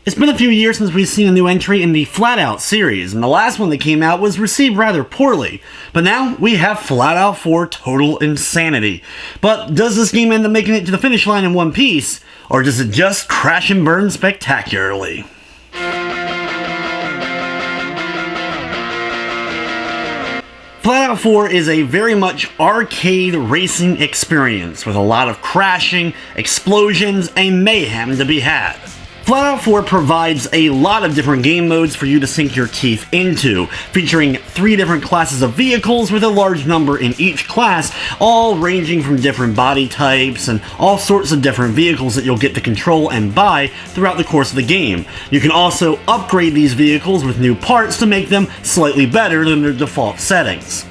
It's been a few years since we've seen a new entry in the Flatout series, and the last one that came out was received rather poorly. But now we have Flatout 4 Total Insanity. But does this game end up making it to the finish line in one piece, or does it just crash and burn spectacularly? Flatout 4 is a very much arcade racing experience with a lot of crashing, explosions, and mayhem to be had. Flatout 4 provides a lot of different game modes for you to sink your teeth into, featuring 3 different classes of vehicles with a large number in each class, all ranging from different body types and all sorts of different vehicles that you'll get to control and buy throughout the course of the game. You can also upgrade these vehicles with new parts to make them slightly better than their default settings.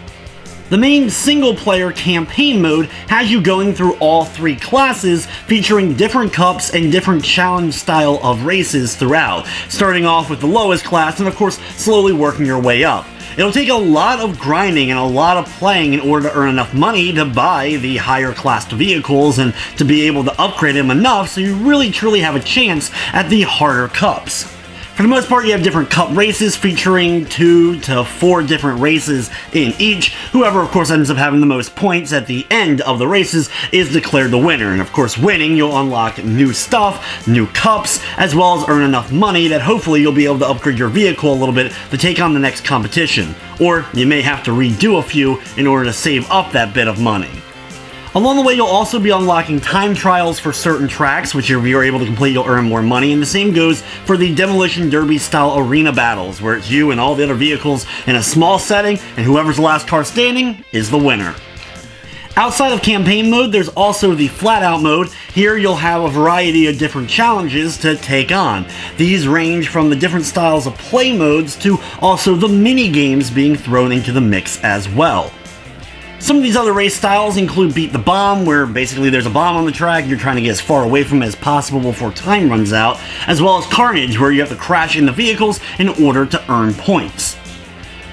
The main single-player campaign mode has you going through all 3 classes, featuring different cups and different challenge style of races throughout, starting off with the lowest class and of course slowly working your way up. It'll take a lot of grinding and a lot of playing in order to earn enough money to buy the higher classed vehicles and to be able to upgrade them enough so you really truly have a chance at the harder cups. For the most part, you have different cup races featuring 2 to 4 different races in each. Whoever, of course, ends up having the most points at the end of the races is declared the winner. And of course, winning, you'll unlock new stuff, new cups, as well as earn enough money that hopefully you'll be able to upgrade your vehicle a little bit to take on the next competition. Or you may have to redo a few in order to save up that bit of money. Along the way, you'll also be unlocking time trials for certain tracks, which if you're able to complete, you'll earn more money, and the same goes for the Demolition Derby style arena battles, where it's you and all the other vehicles in a small setting, and whoever's the last car standing is the winner. Outside of campaign mode, there's also the Flatout mode. Here you'll have a variety of different challenges to take on. These range from the different styles of play modes to also the mini-games being thrown into the mix as well. Some of these other race styles include Beat the Bomb, where basically there's a bomb on the track, you're trying to get as far away from it as possible before time runs out, as well as Carnage, where you have to crash into vehicles in order to earn points.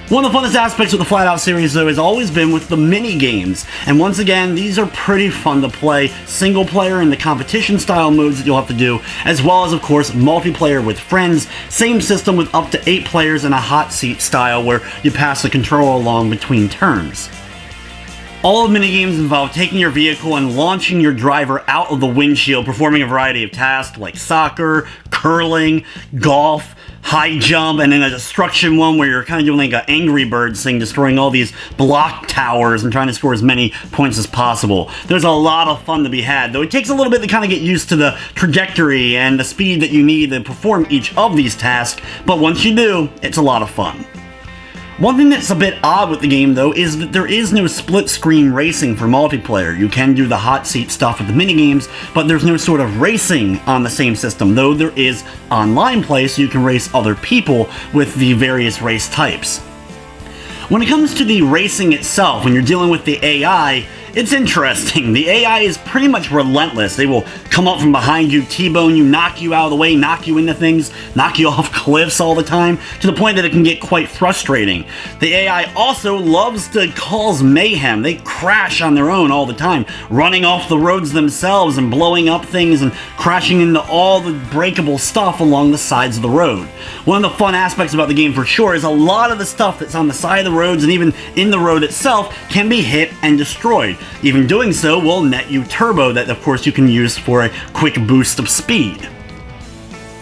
One of the funnest aspects of the Flatout series, though, has always been with the mini-games, and once again, these are pretty fun to play, single player and the competition style modes that you'll have to do, as well as, of course, multiplayer with friends, same system with up to 8 players in a hot seat style where you pass the controller along between turns. All of minigames involve taking your vehicle and launching your driver out of the windshield, performing a variety of tasks like soccer, curling, golf, high jump, and then a destruction one where you're kind of doing like an Angry Birds thing, destroying all these block towers and trying to score as many points as possible. There's a lot of fun to be had, though it takes a little bit to kind of get used to the trajectory and the speed that you need to perform each of these tasks, but once you do, it's a lot of fun. One thing that's a bit odd with the game, though, is that there is no split-screen racing for multiplayer. You can do the hot seat stuff with the minigames, but there's no sort of racing on the same system, though there is online play so you can race other people with the various race types. When it comes to the racing itself, when you're dealing with the AI, it's interesting. The AI is pretty much relentless. They will come up from behind you, T-bone you, knock you out of the way, knock you into things, knock you off cliffs all the time, to the point that it can get quite frustrating. The AI also loves to cause mayhem. They crash on their own all the time, running off the roads themselves and blowing up things and crashing into all the breakable stuff along the sides of the road. One of the fun aspects about the game for sure is a lot of the stuff that's on the side of the roads and even in the road itself can be hit and destroyed. Even doing so will net you turbo that of course you can use for a quick boost of speed.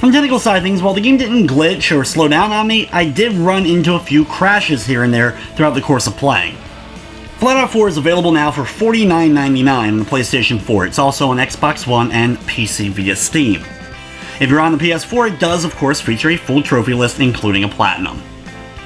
From the technical side of things, while the game didn't glitch or slow down on me, I did run into a few crashes here and there throughout the course of playing. Flatout 4 is available now for $49.99 on the PlayStation 4. It's also on Xbox One and PC via Steam. If you're on the PS4, it does of course feature a full trophy list including a Platinum.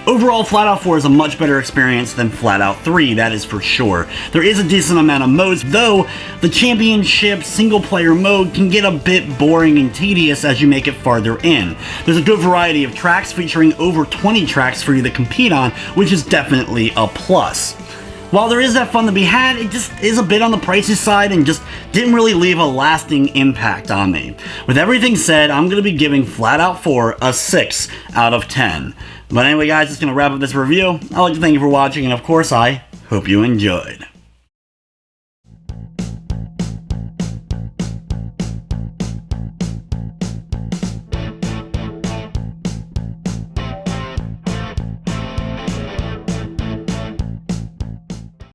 Overall, Flatout 4 is a much better experience than Flatout 3, that is for sure. There is a decent amount of modes, though the championship single-player mode can get a bit boring and tedious as you make it farther in. There's a good variety of tracks featuring over 20 tracks for you to compete on, which is definitely a plus. While there is that fun to be had, it just is a bit on the pricey side and just didn't really leave a lasting impact on me. With everything said, I'm going to be giving Flatout 4 a 6 out of 10. But anyway guys, that's going to wrap up this review. I'd like to thank you for watching, and of course I hope you enjoyed.